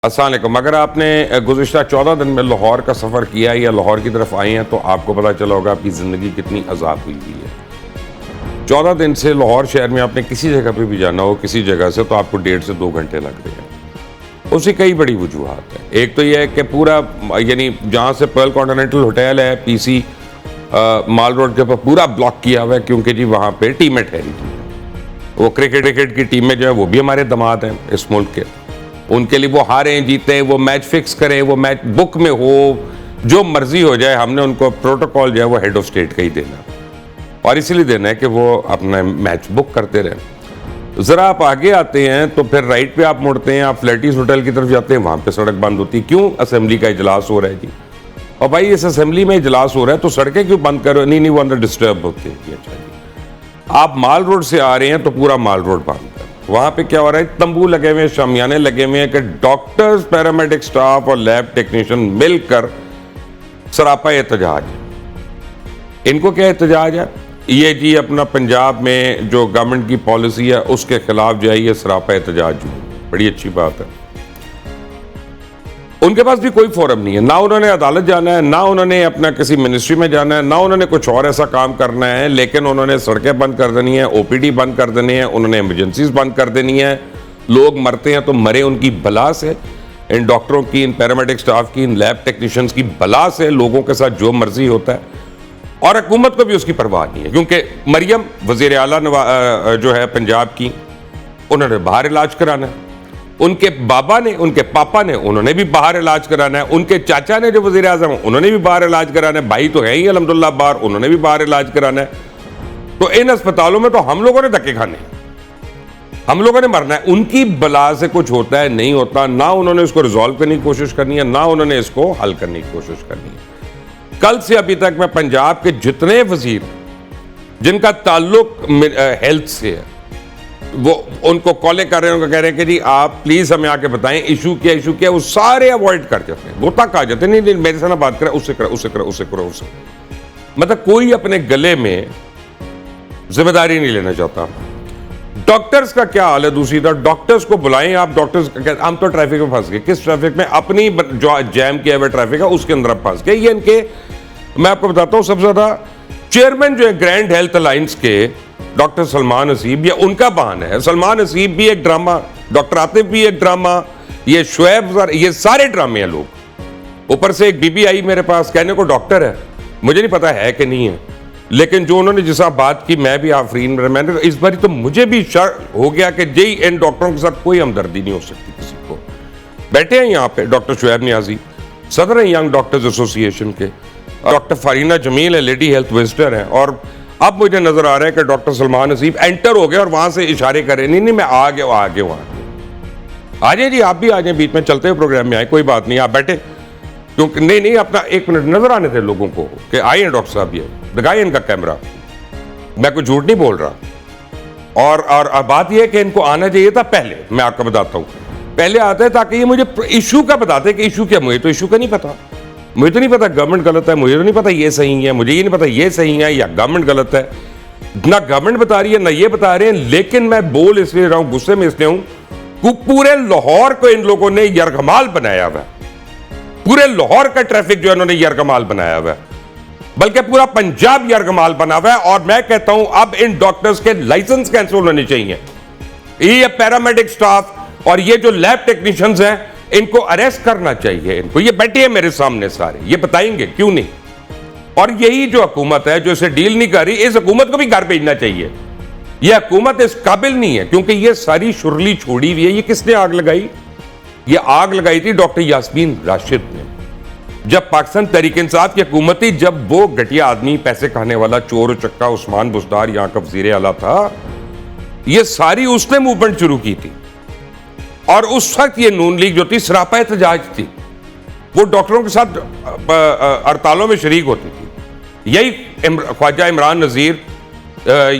अस्सलाम वालेकुम। अगर आपने गुज़िश्ता 14 दिन में लाहौर का सफ़र किया या लाहौर की तरफ आए हैं तो आपको पता चला होगा आपकी ज़िंदगी कितनी आज़ाद हुई है। 14 दिन से लाहौर शहर में आपने किसी जगह पे भी जाना हो, किसी जगह से, तो आपको 1.5 से 2 घंटे लग रहे हैं। उसकी कई बड़ी वजूहात हैं। एक तो यह है कि पूरा यानी जहाँ से पर्ल कॉन्टिनेंटल होटल है PC माल रोड के ऊपर पूरा ब्लॉक किया हुआ है, क्योंकि जी वहाँ पर टीमें ठहरी थी। वो क्रिकेट की टीमें जो है वो भी हमारे दामाद हैं इस मुल्क के। उनके लिए वो हारें जीतें, वो मैच फिक्स करें, वो मैच बुक में हो, जो मर्जी हो जाए, हमने उनको प्रोटोकॉल जो है वो हेड ऑफ स्टेट का ही देना, और इसलिए देना है कि वो अपना मैच बुक करते रहें। ज़रा आप आगे आते हैं तो फिर राइट पे आप मुड़ते हैं, आप फ्लैटिस होटल की तरफ जाते हैं, वहाँ पे सड़क बंद होती है। क्यों? असेंबली का इजलास हो रहा है जी। और भाई इस असेंबली में इजलास हो रहा है तो सड़कें क्यों बंद करो? नहीं वो अंदर डिस्टर्ब होते हैं। अच्छा जी, आप माल रोड से आ रहे हैं तो पूरा माल रोड बंद है। वहाँ पे क्या हो रहा है? तंबू लगे हुए हैं, शामियाने लगे हुए हैं कि डॉक्टर्स, पैरामेडिक स्टाफ और लैब टेक्नीशियन मिलकर सरापा एहतजाज। इनको क्या एहतजाज है? ये जी अपना पंजाब में जो गवर्नमेंट की पॉलिसी है उसके खिलाफ जो है ये सरापा एहतजाज। बड़ी अच्छी बात है। उनके पास भी कोई फोरम नहीं है, ना उन्होंने अदालत जाना है, ना उन्होंने अपना किसी मिनिस्ट्री में जाना है, ना उन्होंने कुछ और ऐसा काम करना है, लेकिन उन्होंने सड़कें बंद कर देनी है, OPD बंद कर देनी है, उन्होंने इमरजेंसीज बंद कर देनी है। लोग मरते हैं तो मरे उनकी बला से, इन डॉक्टरों की, इन पैरामेडिक स्टाफ की, इन लैब टेक्नीशियंस की बला से। लोगों के साथ जो मर्जी होता है और हुकूमत को भी उसकी परवाह नहीं है, क्योंकि मरियम वज़ीर आला जो है पंजाब की, उन्होंने बाहर इलाज कराना है। उनके बाबा ने, उनके पापा ने, उन्होंने भी बाहर इलाज कराना है। उनके चाचा ने जो वज़ीर आज़म, उन्होंने भी बाहर इलाज कराना है। भाई तो है ही अल्हम्दुलिल्लाह बाहर, उन्होंने भी बाहर इलाज कराना है। तो इन अस्पतालों में तो हम लोगों ने धक्के खाने, हम लोगों ने मरना है। उनकी बला से कुछ होता है नहीं होता, ना उन्होंने इसको रिजॉल्व करने की कोशिश करनी है, ना उन्होंने इसको हल करने की कोशिश करनी है। कल से अभी तक मैं पंजाब के जितने वजीर जिनका ताल्लुक हेल्थ से है, वो उनको कॉलें कर रहे हैं, उनको कह रहे हैं कि जी आप प्लीज हमें आके बताएं इशू क्या, वो सारे अवॉइड कर जाते हैं, गोता खा जाते हैं। नहीं मेरे से ना बात करें, उससे करो। मतलब कोई अपने गले में जिम्मेदारी नहीं लेना चाहता। डॉक्टर्स का क्या हाल है? दूसरी तरफ डॉक्टर्स को बुलाएं आप। डॉक्टर्स हम तो ट्रैफिक में फंस गए। किस ट्रैफिक में? अपनी जो जैम किया हुआ ट्रैफिक है उसके अंदर फंस गए। ये इनके, मैं आपको बताता हूं, सबसे ज्यादा चेयरमैन जो है ग्रैंड हेल्थ अलायंस के, डॉक्टर सलमान हसीब, ये उनका बहाना है। सलमान हसीब भी एक ड्रामा, डॉक्टर आतिफ भी एक ड्रामा, ये शुएब, ये सारे ड्रामे हैं लोग। ऊपर से एक बीबी आई मेरे पास, कहने को डॉक्टर है, मुझे नहीं पता है कि नहीं है, लेकिन जो उन्होंने जिस बात की, मैं भी आफरीन, मैंने इस बार तो मुझे भी शक हो गया कि जी इन डॉक्टरों के साथ कोई हमदर्दी नहीं हो सकती किसी को। बैठे हैं यहाँ पे डॉक्टर शुएब नियाजी, सदर हैं यंग डॉक्टर्स एसोसिएशन के, डॉक्टर फारीना जमील है, लेडी हेल्थ विजिटर हैं, और अब मुझे नजर आ रहा है कि डॉक्टर सलमान हसीब एंटर हो गए और वहां से इशारे कर रहे हैं, नहीं मैं आ गया वहां आ जाए जी, आप भी आ जाए, बीच में चलते हुए प्रोग्राम में आए, कोई बात नहीं, आप बैठे। क्योंकि नहीं अपना 1 मिनट नजर आने थे लोगों को कि आए हैं डॉक्टर साहब, ये दिखाए इनका कैमरा, मैं कोई झूठ नहीं बोल रहा। और बात यह है कि इनको आना चाहिए था पहले। मैं आपको बताता हूं, पहले आते हैं ताकि ये मुझे इशू का बताते कि इशू क्या। मुझे तो इशू का नहीं पता, मुझे तो नहीं पता गवर्नमेंट गलत है, मुझे तो नहीं पता ये सही है, मुझे ये नहीं पता ये सही है या गवर्नमेंट गलत है। ना गवर्नमेंट बता रही है ना ये बता रहे हैं। लेकिन मैं बोल इसलिए रहा हूं, गुस्से में इसलिए हूं, पूरे लाहौर को इन लोगों ने यरगमाल बनाया हुआ है। पूरे लाहौर का ट्रैफिक जो है इन्होंने यरगमाल बनाया हुआ है, बल्कि पूरा पंजाब यरगमाल बना हुआ है। और मैं कहता हूं अब इन डॉक्टर्स के लाइसेंस कैंसिल होने चाहिए। ये पैरामेडिक स्टाफ और ये जो लैब टेक्नीशियंस हैं, इनको अरेस्ट करना चाहिए। इनको, ये बैठे हैं मेरे सामने सारे, ये बताएंगे क्यों नहीं। और यही जो हुकूमत है जो इसे डील नहीं कर रही, इस हुकूमत को भी घर भेजना चाहिए। यह हुकूमत इस काबिल नहीं है, क्योंकि ये सारी शुरली छोड़ी हुई है। ये किसने आग लगाई? ये आग लगाई थी डॉक्टर यास्मीन राशिद ने, जब पाकिस्तान तहरीक इंसाफ की हुकूमत थी, जब वो घटिया आदमी, पैसे खाने वाला चोर चक्का उस्मान बुज़दार यहां का वज़ीर आला था। ये सारी उसने मूवमेंट शुरू की थी, और उस वक्त ये नून लीग जो थी सरापा एहतजाज थी, वो डॉक्टरों के साथ हड़तालों में शरीक होती थी। यही ख्वाजा इमरान नज़ीर,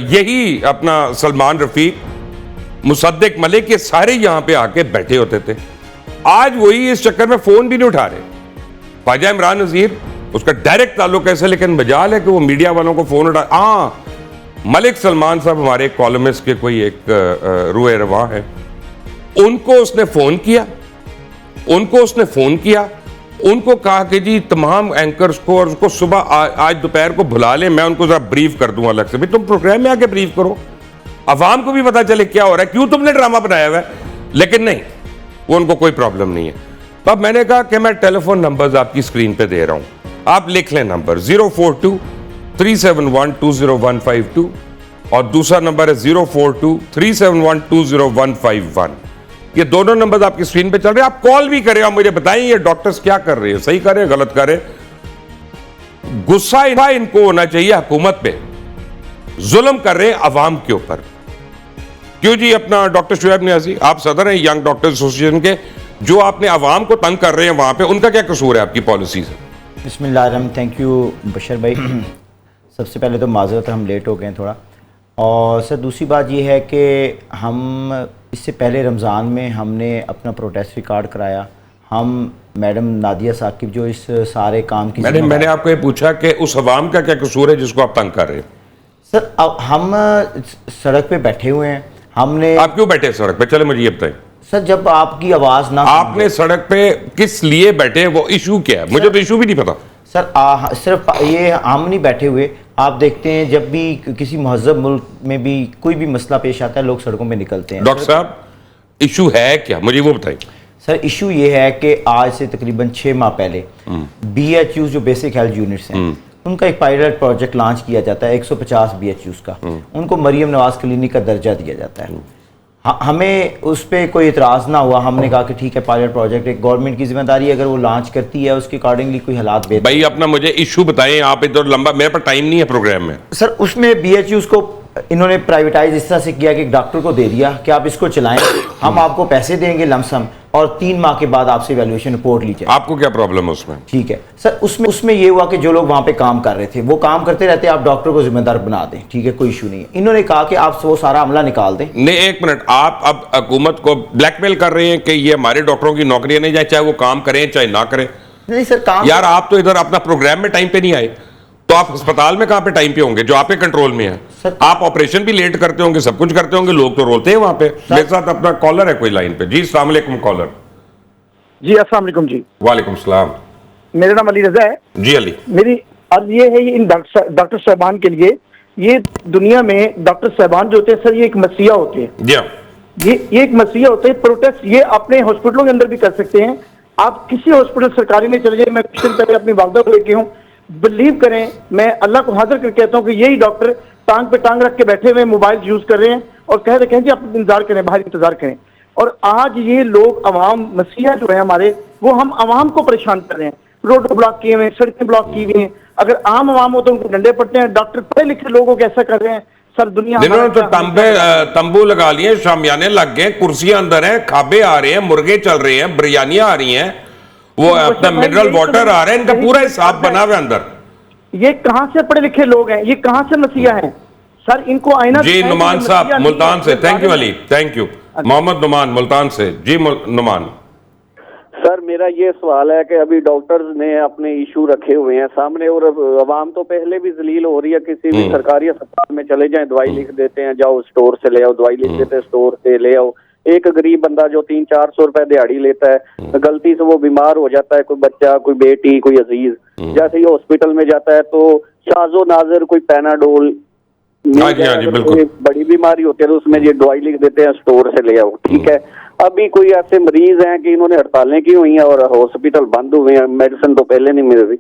यही अपना सलमान रफीक, मुसद्दिक मलिक, ये सारे यहां पे आके बैठे होते थे। आज वही इस चक्कर में फोन भी नहीं उठा रहे। ख्वाजा इमरान नज़ीर, उसका डायरेक्ट ताल्लुक ऐसे, लेकिन मजाल है कि वो मीडिया वालों को फोन उठा। हाँ, मलिक सलमान साहब हमारे कॉलमिस्ट के कोई एक रूए रवा है, उनको उसने फोन किया उनको उसने फोन किया, उनको कहा कि जी तमाम एंकर्स को और उसको सुबह आज दोपहर को बुला ले, मैं उनको जरा ब्रीफ कर दूं अलग से। भाई तुम प्रोग्राम में आके ब्रीफ करो, अवाम को भी पता चले क्या हो रहा है, क्यों तुमने ड्रामा बनाया हुआ है। लेकिन नहीं, वो उनको कोई प्रॉब्लम नहीं है। तब मैंने कहा कि मैं टेलीफोन नंबर्स आपकी स्क्रीन पे दे रहा हूं, आप लिख लें नंबर 042-371-20152 और दूसरा नंबर है 042-371-20151। ये दोनों नंबर आपकी स्क्रीन पे चल रहे हैं, आप कॉल भी करें और मुझे बताएं ये डॉक्टर्स क्या कर रहे हैं, सही कर रहे हैं, गलत कर रहे हैं। गुस्सा इनको होना चाहिए हुकूमत पे, जुल्म कर रहे हैं अवाम के ऊपर। क्यों जी? अपना डॉक्टर शुएब नियाजी, आप सदर हैं यंग डॉक्टर्स एसोसिएशन के, जो आपने अवाम को तंग कर रहे हैं वहां पे, उनका क्या कसूर है आपकी पॉलिसी से? बिस्मिल्लाह, थैंक यू बशर भाई। सबसे पहले तो माजरत, हम लेट हो गए हैं थोड़ा। और सर दूसरी बात ये है कि हम इससे पहले रमज़ान में हमने अपना प्रोटेस्ट रिकॉर्ड कराया। हम मैडम नादिया साकिब जो इस सारे काम की, मैंने आपको ये पूछा कि उस अवाम का क्या कसूर है जिसको आप तंग कर रहे हैं? सर अब हम सड़क पे बैठे हुए हैं, हमने। आप क्यों बैठे सड़क पे? चले मुझे ये बताएं सर, जब आपकी आवाज़ ना, आपने सड़क पे किस लिए बैठे, वो इशू क्या है? मुझे तो इशू भी नहीं पता सर। सिर्फ ये हम नहीं बैठे हुए, आप देखते हैं जब भी किसी महज़ब मुल्क में भी कोई भी मसला पेश आता है, लोग सड़कों पे निकलते हैं। डॉक्टर साहब, इशू है क्या, मुझे वो बताएं। सर इशू ये है कि आज से तकरीबन 6 माह पहले BHU जो बेसिक हेल्थ यूनिट्स हैं, उनका एक पायलट प्रोजेक्ट लॉन्च किया जाता है 150 BHUs का। उनको मरियम नवाज क्लिनिक का दर्जा दिया जाता है। हमें उस पर कोई इतराज़ ना हुआ, हमने कहा कि ठीक है, पायलट प्रोजेक्ट एक गवर्नमेंट की जिम्मेदारी है, अगर वो लॉन्च करती है उसके अकॉर्डिंगली कोई हालात बेहतर। भाई अपना मुझे इशू बताएं, आप इधर लंबा, मेरे पास टाइम नहीं है प्रोग्राम में। सर उसमें BHUs को इन्होंने प्राइवेटाइज इस तरह से किया कि एक डॉक्टर को दे दिया कि आप इसको चलाएं, हम आपको पैसे देंगे लमसम, और 3 माह के बाद आपसे वैल्यूएशन रिपोर्ट ली जाए। आपको क्या प्रॉब्लम है उसमें? ठीक है सर, उसमें ये हुआ कि जो लोग वहां पे काम कर रहे थे वो काम करते रहते, आप डॉक्टर को जिम्मेदार बना दें, ठीक है, कोई इशू नहीं है। इन्होंने कहा कि आप वो सारा अमला निकाल दें। नहीं, एक मिनट, आप अब हुकूमत को ब्लैकमेल कर रहे हैं कि ये हमारे डॉक्टरों की नौकरियां नहीं जाए, चाहे वो काम करें चाहे ना करें। नहीं सर, काम यार आप तो इधर अपना प्रोग्राम में टाइम पे नहीं आए, तो आप अस्पताल में कहां पे टाइम पे होंगे जो आपके कंट्रोल में है? आप ऑपरेशन भी लेट करते होंगे, सब कुछ करते होंगे, लोग तो रोते हैं वहां पे। मेरे साथ अपना कॉलर है कोई लाइन पे। जी अस्सलाम वालेकुम कॉलर। जी अस्सलाम वालेकुम जी। वालेकुम सलाम। मेरा नाम अली रजा है। जी अली, मेरी अर्ज ये है इन डॉक्टर साहबान के लिए, ये दुनिया में डॉक्टर साहबान जो होते हैं सर, ये एक मसीहा होते हैं। ये एक मसीहा होते हैं। प्रोटेस्ट ये अपने हॉस्पिटलों के अंदर भी कर सकते हैं। आप किसी हॉस्पिटल सरकारी में चले जाए, मैं कुछ दिन पहले अपनी वालदा को लेके हूँ, बिलीव करें, मैं अल्लाह को हाजिर करके कहता हूँ कि यही डॉक्टर टांग पे टांग रख के बैठे हुए मोबाइल यूज कर रहे हैं और कह रहे हैं जी आप इंतजार करें, बाहर इंतजार करें। और आज ये लोग अवाम मसीहा जो है हमारे, वो हम अवाम को परेशान कर रहे हैं। रोड ब्लॉक किए हुए हैं, सड़कें ब्लॉक की हुई हैं। अगर आम अवाम हो तो उनको डंडे पड़ते हैं, डॉक्टर पढ़े लिखे लोगों को ऐसा कर रहे हैं सर। दुनिया तो तंबू लगा लिए, शामियाने लग गए, कुर्सियां अंदर हैं, खाबे आ रहे हैं, मुर्गे चल रहे हैं, बिरयानियां आ रही हैं, वो अपना मिनरल वाटर आ रहे हैं, इनका पूरा हिसाब बना हुआ अंदर। ये कहां से पढ़े लिखे लोग हैं, ये कहां से मसीहा हैं सर? इनको आईना। जी नुमान साहब मुल्तान से, thank you Ali, thank you. Mohammad Numan Multan से। जी नुमान सर, मेरा ये सवाल है कि अभी डॉक्टर्स ने अपने इशू रखे हुए हैं सामने, और अवाम तो पहले भी जलील हो रही है। किसी भी सरकारी अस्पताल में चले जाएं, दवाई लिख देते हैं, जाओ स्टोर से ले आओ, दवाई लिख देते हैं, स्टोर से ले आओ। एक गरीब बंदा जो 300-400 रुपए दिहाड़ी लेता है, गलती से वो बीमार हो जाता है, कोई बच्चा, कोई बेटी, कोई अजीज, जैसे ही हॉस्पिटल में जाता है तो शाजो नाजर कोई पैनाडोल, कोई बड़ी बीमारी होती है तो उसमें ये दवाई लिख देते हैं, स्टोर से ले आओ, ठीक है। अभी कोई ऐसे मरीज हैं कि इन्होंने हड़तालें की हुई हैं और हॉस्पिटल बंद हुए हैं, मेडिसिन तो पहले नहीं मिल रही।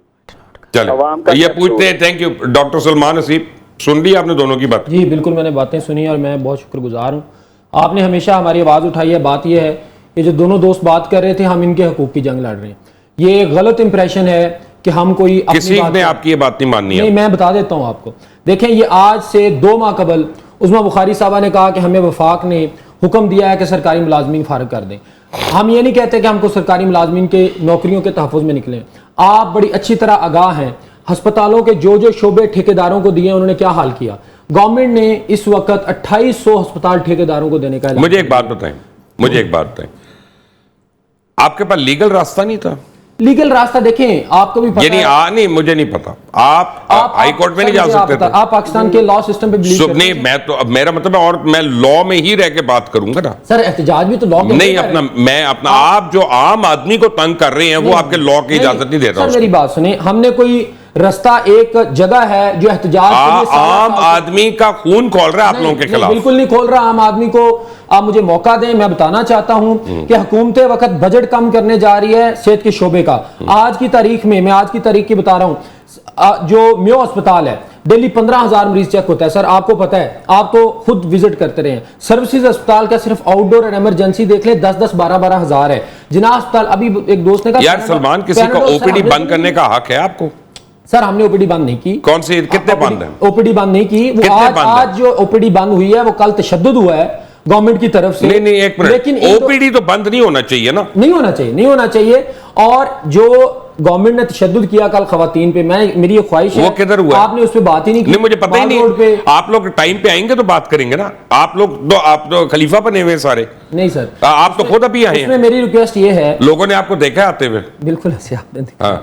चलो ये पूछते हैं। थैंक यू डॉक्टर सलमान नसीब, सुन ली आपने दोनों की बात? जी बिल्कुल, मैंने बातें सुनी और मैं बहुत शुक्रगुजार हूँ। आपने हमेशा हमारी आवाज़ उठाई है। बात यह है कि जो दोनों दोस्त बात कर रहे थे, हम इनके हकूक़ की जंग लड़ रहे हैं। ये गलत इंप्रेशन है कि हम कोई किसी ने आपकी ये बात नहीं माननी है। नहीं, मैं बता देता हूँ आपको। देखें, ये आज से 2 माह कबल उस्मा बुखारी साहबा ने कहा कि हमें वफाक ने हुक्म दिया है कि सरकारी मुलाजमीन फारग कर दें। हम ये नहीं कहते कि हमको सरकारी मुलाजमीन के नौकरियों के तहफ़्फ़ुज़ में निकलें। आप बड़ी अच्छी तरह आगाह हैं, हस्पतालों के जो शोबे ठेकेदारों को दिए उन्होंने क्या हाल किया। गवर्नमेंट ने इस वक्त 2800 अस्पताल ठेकेदारों को देने का। मुझे एक बात बताएं, आपके पास लीगल रास्ता नहीं था? लीगल रास्ता देखें, आपको भी पता है। नहीं, मुझे नहीं पता। आप हाई कोर्ट में नहीं जा सकते थे। आप पाकिस्तान के लॉ सिस्टम पे बिलीव करते हैं? नहीं, मैं तो, मेरा मतलब है, और मैं लॉ में ही रह के बात करूंगा ना सर। एहतजाज भी तो लॉ के नहीं, अपना आप जो आम आदमी को तंग कर रहे हैं वो आपके लॉ की इजाजत नहीं देता। सर मेरी बात सुने, हमने कोई रास्ता, एक जगह है जो एहतजाज के लिए आम आदमी का खून खोल रहा है आप लोगों के खिलाफ। बिल्कुल नहीं खोल रहा आम आदमी को। आप मुझे मौका दें, मैं बताना चाहता हूं कि हुकूमत वक्त बजट कम करने जा रही है सेहत के शोबे का। आज की तारीख में, मैं आज की तारीख की बता रहा हूं, जो म्यो अस्पताल है, डेली 15,000 मरीज चेक होता है। सर आपको पता है, आप तो खुद विजिट करते रहे हैं। सर्विसेज अस्पताल का सिर्फ आउटडोर और इमरजेंसी देख ले 10-10, 12-12 हजार है। जिना अस्पताल, अभी एक दोस्त ने कहा यार सलमान, किसी का ओपीडी बंद करने का हक है आपको? सर हमने ओपीडी बंद नहीं की। कौन सी, कितने बंद हैं? ओपीडी बंद नहीं की। वो आज जो ओपीडी बंद हुई है वो कल तशद्दुद हुआ है गवर्नमेंट की तरफ से। नहीं, एक मिनट, लेकिन ओपीडी तो बंद नहीं होना चाहिए ना। नहीं होना चाहिए। और जो गवर्नमेंट ने तशद्दुद किया कल खवातीन पे, मेरी ये ख्वाहिश है, वो किधर हुआ? आपने उस पर बात ही नहीं की। मुझे पता ही नहीं। आप लोग टाइम पे आएंगे तो बात करेंगे ना। आप तो खलीफा बने हुए सारे। नहीं सर, आप तो खुद अभी आए हैं। मेरी रिक्वेस्ट ये है, लोगों ने आपको देखा आते हुए। बिल्कुल ऐसे आपने देखा।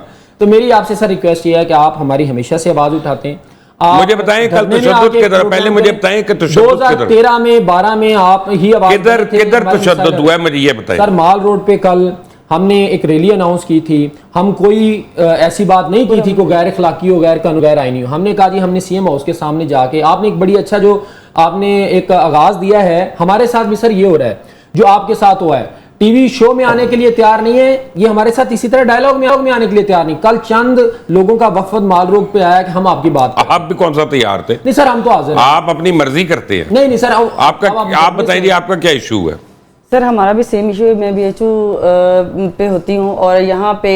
तो मेरी आपसे सर रिक्वेस्ट ये है कि आप हमारी हमेशा से आवाज उठाते हैं। मुझे बताएं कल तशद्दुद की तरफ, पहले मुझे बताएं कि तशद्दुद 2013 में 12 में आप ही आवाज किधर तशद्दुद हुआ है, मुझे ये बताएं। सर माल रोड पे कल हमने एक रैली अनाउंस की थी। हम कोई ऐसी बात नहीं की थी को गैर अखलाकी हो, गैर कानून, गैर आईनी हो। हमने कहा जी, हमने सीएम हाउस के सामने जाके, आपने एक बड़ी अच्छा जो आपने एक आगाज दिया है, हमारे साथ भी सर ये हो रहा है जो आपके साथ हुआ है। टीवी शो में आने के लिए तैयार नहीं है, ये हमारे साथ इसी तरह डायलॉग में आने के लिए तैयार नहीं। कल चंद लोगों का वफद माल रोड पे आया कि हम आपकी बात करें। आप भी कौन सा तैयार थे? नहीं सर, हम तो हाजिर हैं। आप अपनी मर्जी करते हैं? नहीं सर, आप बताइए आपका क्या इशू है? सर हमारा भी सेम इशू है। मैं बीएचयू पे होती हूँ और यहाँ पे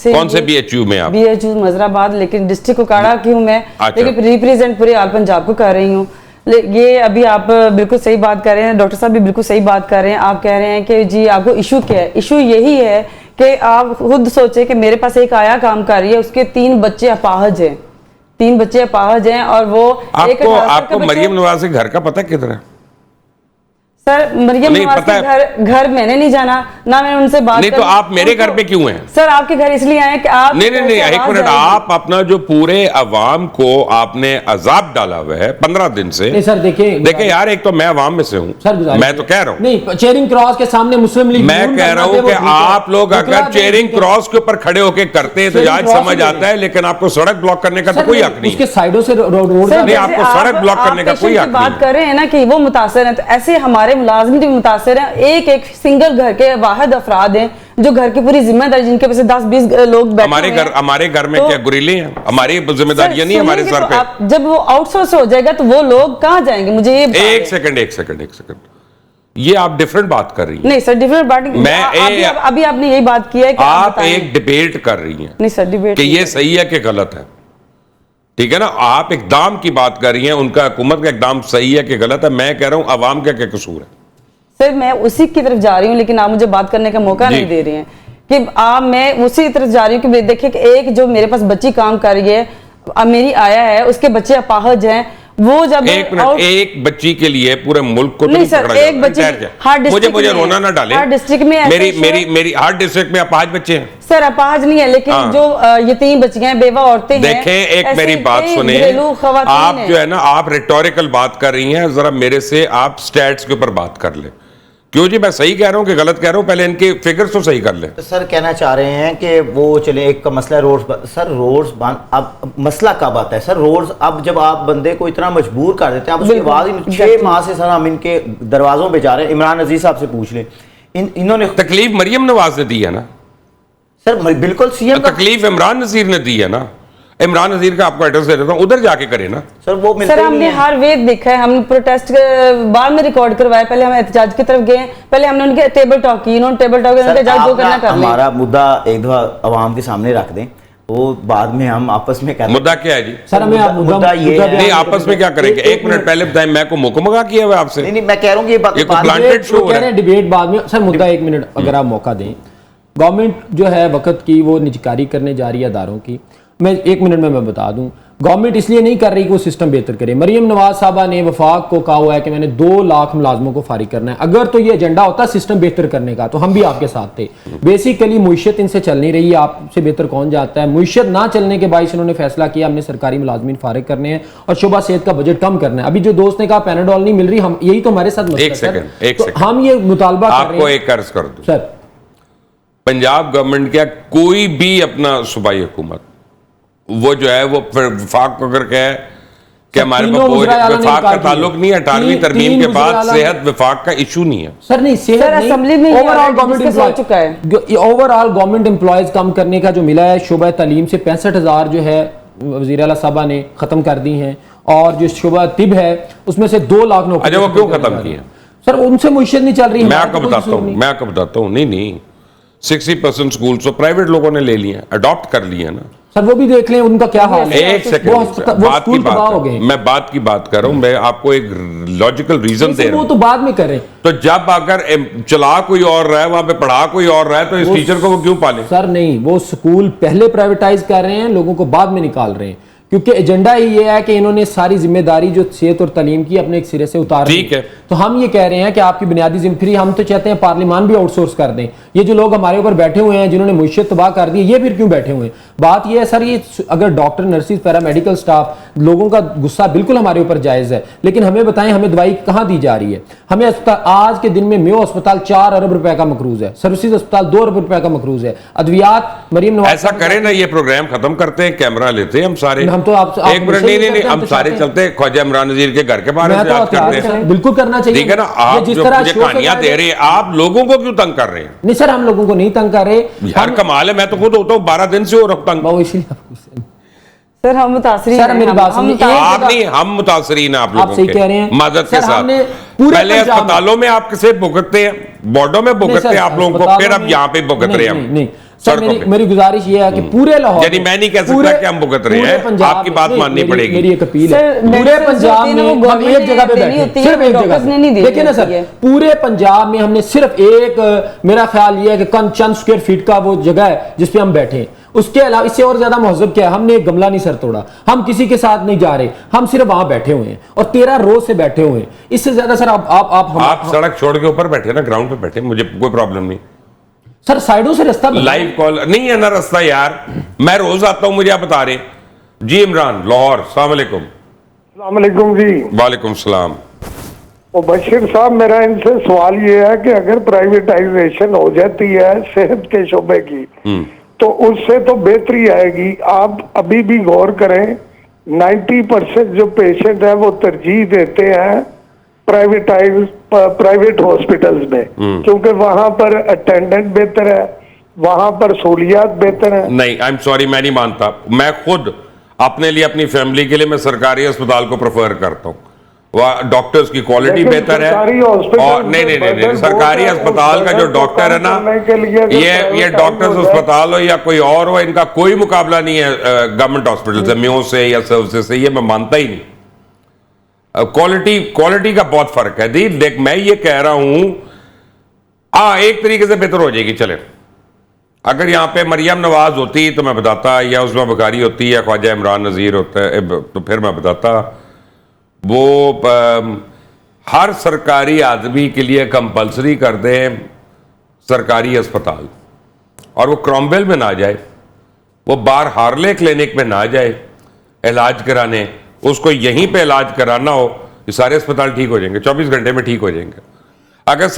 कौन से बीएचयू में आप? बीएचयू मजराबाद, लेकिन डिस्ट्रिक्ट कोकाड़ा की हूँ मैं। अच्छा। लेकिन रिप्रेजेंट पूरे आल पंजाब को कर रही हूँ। ये अभी आप बिल्कुल सही बात कर रहे हैं, डॉक्टर साहब भी बिल्कुल सही बात कर रहे हैं। आप कह रहे हैं कि जी आपको इशू क्या है। इशू यही है कि आप खुद सोचे कि मेरे पास एक आया काम कर रही है, उसके 3 बच्चे अपाहज हैं, 3 बच्चे अपाहज हैं। और वो आपको मरियम नवाज के घर का पता किधर है? सर मरियम नवाज के घर मैंने नहीं जाना, ना मैंने उनसे बात नहीं। तो आप मेरे घर पे क्यों हैं? सर आपके घर इसलिए आए कि आप नहीं, एक मिनट, आप अपना जो पूरे अवाम को आपने अजाब डाला हुआ है 15 दिन से। नहीं सर, देखिए यार, एक तो मैं अवाम में से हूं सर, मैं तो कह रहा हूं। नहीं, चेयरिंग क्रॉस के सामने मुस्लिम लीग, मैं कह रहा हूं कि आप लोग अगर चेयरिंग क्रॉस के ऊपर खड़े होकर करते हैं तो आज समझ आता है, लेकिन आपको सड़क ब्लॉक करने का तो कोई हक नहीं। उसके साइडों से रोड नहीं, आपको सड़क ब्लॉक करने का कोई हक नहीं। बात कर रहे हैं ना कि वो मुतासर है, तो ऐसे हमारे मुलाजिम भी मुतासर है। एक सिंगल घर के वाहिद अफराद हैं जो घर की पूरी जिम्मेदारी, जिनके पास 10-20 लोग बैठे हमारे घर में क्या गुरीले हैं? हमारी जिम्मेदारियां नहीं हमारे सर पे। जब वो आउटसोर्स हो जाएगा तो वो लोग कहाँ जाएंगे? मुझे ये एक सेकंड, ये आप डिफरेंट बात कर रही हैं। नहीं सर, डिफरेंट बात अभी आपने यही बात किया है कि आप एक डिबेट कर रही हैं। नहीं सर, डिबेट कि ये सही है कि गलत है, ठीक है ना? आप इकदाम की बात कर रही हैं, उनका हुकूमत का इकदाम सही है कि गलत है। मैं कह रहा हूं अवाम का क्या कसूर है? सर मैं उसी की तरफ जा रही हूँ, लेकिन आप मुझे बात करने का मौका नहीं दे रही हैं कि मैं उसी तरफ जा रही हूँ कि देखिए कि एक जो मेरे पास बच्ची काम कर रही है, मेरी आया है, उसके बच्चे अपाहज हैं। वो जब एक बच्ची के लिए पूरे मुल्क को नहीं सर, एक बच्ची मुझे रोना ना डाले। हर डिस्ट्रिक्ट में मेरी हर डिस्ट्रिक्ट में अपाहज बच्चे हैं सर। अपाहज नहीं है, लेकिन जो यतीम बच्चियां हैं, बेवा औरतें हैं। देखें, एक मेरी बात सुने, आप जो है ना, आप रिटोरिकल बात कर रही हैं, जरा मेरे से आप स्टैट्स के ऊपर बात कर ले। क्यों जी, मैं सही कह रहा हूं कि गलत कह रहा हूं? पहले इनके फिगर्स तो सही कर ले। तो सर कहना चाह रहे हैं कि वो चले, एक का मसला है रोड्स। सर रोड्स अब मसला कब आता है सर? रोड्स अब जब आप बंदे को इतना मजबूर कर देते हैं, आप उसके बाद 6 माह से सर हम इनके दरवाजों पे जा रहे हैं। इमरान अजीज साहब से पूछ लें, इन्होंने तकलीफ मरियम नवाज ने दी है ना सर? बिल्कुल सीएम तकलीफ इमरान नजीर ने दी है ना। इमरान नजीर का आपको एड्रेस दे देता हूं, उधर जाके करे ना सर। वो सर हमने हर वेद देखा है, हम प्रोटेस्ट बाद में रिकॉर्ड करवाए, पहले हम एहतजाज की तरफ गए, पहले हमने उनके टेबल टॉक की, उन्होंने टेबल टॉक जो करना कर लें। हमारा मुद्दा एक दफा आवाम के सामने रख दें, वो बाद में हम आपस में कहते हैं। मुद्दा क्या है जी? सर हमें मुद्दा ये नहीं, आपस में क्या करेंगे? एक मिनट पहले बताएं, मैं को मुकमगा किया हुआ आपसे? नहीं, मैं कह रहा हूं कि ये प्लांटेड शो हो रहा है, डिबेट बाद में। सर मुद्दा 1 मिनट अगर आप मौका दें। गवर्नमेंट जो है वक्त की वो निजकारी करने जा रही है अदारों की। मैं 1 मिनट में मैं बता दूं, गवर्नमेंट इसलिए नहीं कर रही कि वो सिस्टम बेहतर करे। मरियम नवाज साहबा ने वफाक को कहा हुआ है कि मैंने 2 लाख मुलाजमों को फारिग करना है। अगर तो ये एजेंडा होता सिस्टम बेहतर करने का तो हम भी आपके साथ थे। बेसिकली मुइशत इनसे चल नहीं रही है, आपसे बेहतर कौन जाता है। मुइशत ना चलने के बायस इन्होंने फैसला किया हमने सरकारी मुलाजमीन फारिग करने हैं और शुबा सेहत का बजट कम करना है। अभी जो दोस्त ने कहा पैनाडोल नहीं मिल रही, हम यही तो हमारे साथ मसला है। एक सेकंड हम ये मुतालबा कर रहे आपको हैं। एक अर्ज कर दूं, सर पंजाब गवर्नमेंट का कोई भी अपना सूबाई हुकूमत वो जो है वो वफाक को अगर कहे कि हमारे तीनों पास वज़ीर आला ने वफाक का इनकार किया। ताल्लुक नहीं है, 18वीं तरमीम तीन के वज़ीर बाद आला सेहत वफाक का इशू नहीं है। सर नहीं, सेहत सर, नहीं, असेंबली में ये ओवरऑल already गवर्नमेंट डिस्कस हो चुका है। ओवरऑल गवर्नमेंट एम्प्लॉयज कम करने का जो मिला है शुबा तालीम से 65,000 जो है वज़ीर आला साहबा ने खत्म कर दी हैं और जो शुबा तिब है उसमें से 2 लाख नौकरी। अच्छा, वो क्यों खत्म किए? सर उनसे मुश्किल नहीं चल रही। मैं आपको बताता हूँ, नहीं 60% स्कूल तो प्राइवेट लोगों ने ले लिए, अडॉप्ट कर लिए ना। सर वो भी देख लें उनका क्या हाल है। एक सेकंड, बात की बात है, मैं बात की बात कर रहा हूं, मैं आपको एक लॉजिकल रीजन दे रहा हूं। वो तो बाद में करें। तो जब अगर चला कोई और रहा है, वहां पे पढ़ा कोई और रहा है, तो इस टीचर को वो क्यों पाले? सर नहीं, वो स्कूल पहले प्राइवेटाइज कर रहे हैं, लोगों को बाद में निकाल रहे हैं, क्योंकि एजेंडा ही ये है कि इन्होंने सारी जिम्मेदारी जो सेहत और तालीम की अपने एक सिरे से उतार दी। ठीक है, तो हम ये कह रहे हैं कि आपकी बुनियादी जिम्मेदारी, हम तो चाहते हैं पार्लियामान भी आउटसोर्स कर दें। ये जो लोग हमारे ऊपर बैठे हुए हैं जिन्होंने मुश्किल तबाह कर दी, ये फिर क्यों बैठे हुए हैं? बात ये है सर, ये अगर डॉक्टर, नर्सिस, पैरामेडिकल स्टाफ, लोगों का गुस्सा बिल्कुल हमारे ऊपर जायज है, लेकिन हमें बताएं हमें दवाई कहाँ दी जा रही है? हमें अस्पताल, आज के दिन में मेयो अस्पताल 4 अरब रुपए का मकरूज है, सर्विसेज अस्पताल 2 अरब रुपए का मकरूज है, अद्वियात मरियम नवाज। ऐसा करें ना, ये प्रोग्राम खत्म करते हैं, कैमरा लेते हैं हम सारे, हम तो आप एक मिनट, नहीं हम सारे चलते हैं ख्वाजा इमरान नज़ीर के घर के बाहर करते हैं। बिल्कुल करना चाहिए। ठीक है ना, आप जिस जो तरह मुझे कहानियां दे रहे हैं, आप लोगों को क्यों तंग कर रहे हैं? नहीं सर, हम लोगों को नहीं तंग कर रहे यार, कमाल है, मैं तो खुद होता हूँ 12 दिन से हो रहा हूं तंग। सर हम मुतासरीन सर मेरी बात सुनिए, आप नहीं, हम मुतासरीन हैं आप लोगों सही कह रहे हैं मदद के साथ। पूरे पहले अस्पतालों में आप किसे भुगतते हैं, बोर्डों में भुगतते हैं आप लोगों को, फिर अब यहाँ पे भुगत रहे हैं हम। सर मेरी गुजारिश ये है कि पूरे लाहौर, यानी मैं नहीं कह सकता कि हम भुगत रहे हैं, आपकी बात माननी पड़ेगी। मेरी एक अपील है, पूरे पंजाब में हम एक जगह पे बैठे, सिर्फ एक जगह, देखिए ना सर, पूरे पंजाब में हमने सिर्फ एक, मेरा ख्याल ये है कि चंद स्क्वायर फीट का वो जगह है जिसपे हम बैठे हैं। उसके अलावा इससे और ज्यादा महजब क्या है? हमने एक गमला नहीं सर तोड़ा, हम किसी के साथ नहीं जा रहे, हम सिर्फ वहां बैठे हुए हैं और 13 रोज से बैठे हुए हैं। इससे ज्यादा सर आप सड़क छोड़ के ऊपर बैठे ना, ग्राउंड पे बैठे, मुझे कोई प्रॉब्लम नहीं सर। साइडों से रास्ता लाइव कॉल नहीं है ना रास्ता यार, मैं रोज आता हूं, मुझे आप बता रहे। जी इमरान, लाहौर, अस्सलाम वालेकुम। अस्सलाम वालेकुम जी। वालेकुम सलाम। और बशीर साहब, मेरा इनसे सवाल ये है कि अगर प्राइवेटाइजेशन हो जाती है सेहत के शोबे की तो उससे तो बेहतरी आएगी। आप अभी भी गौर करें, 90% जो पेशेंट है वो तरजीह देते हैं प्राइवेट हॉस्पिटल्स में, क्योंकि वहां पर अटेंडेंट बेहतर है, वहां पर सहूलियात बेहतर है। नहीं, आई एम सॉरी, मैं नहीं मानता। मैं खुद अपने लिए, अपनी फैमिली के लिए मैं सरकारी अस्पताल को प्रेफर करता हूँ। वहाँ डॉक्टर्स की क्वालिटी बेहतर है। और नहीं, सरकारी अस्पताल का जो डॉक्टर है ना, ये डॉक्टर्स अस्पताल हो या कोई और हो, इनका कोई मुकाबला नहीं है गवर्नमेंट हॉस्पिटल से, म्यो से या सर्विसेज से, ये मैं मानता ही नहीं। क्वालिटी का बहुत फर्क है। देख मैं ये कह रहा हूं, एक तरीके से बेहतर हो जाएगी। चले, अगर यहाँ पे मरियम नवाज होती तो मैं बताता, या उसमें बुखारी होती, या ख्वाजा इमरान नज़ीर होता है, तो फिर मैं बताता। वो हर सरकारी आदमी के लिए कंपलसरी कर दें सरकारी अस्पताल, और वो क्रॉमवेल में ना जाए, वो बार हार्ले क्लिनिक में ना जाए इलाज कराने, उसको यहीं पे इलाज कराना हो, ये सारे अस्पताल ठीक हो जाएंगे, 24 घंटे में ठीक हो जाएंगे। अगर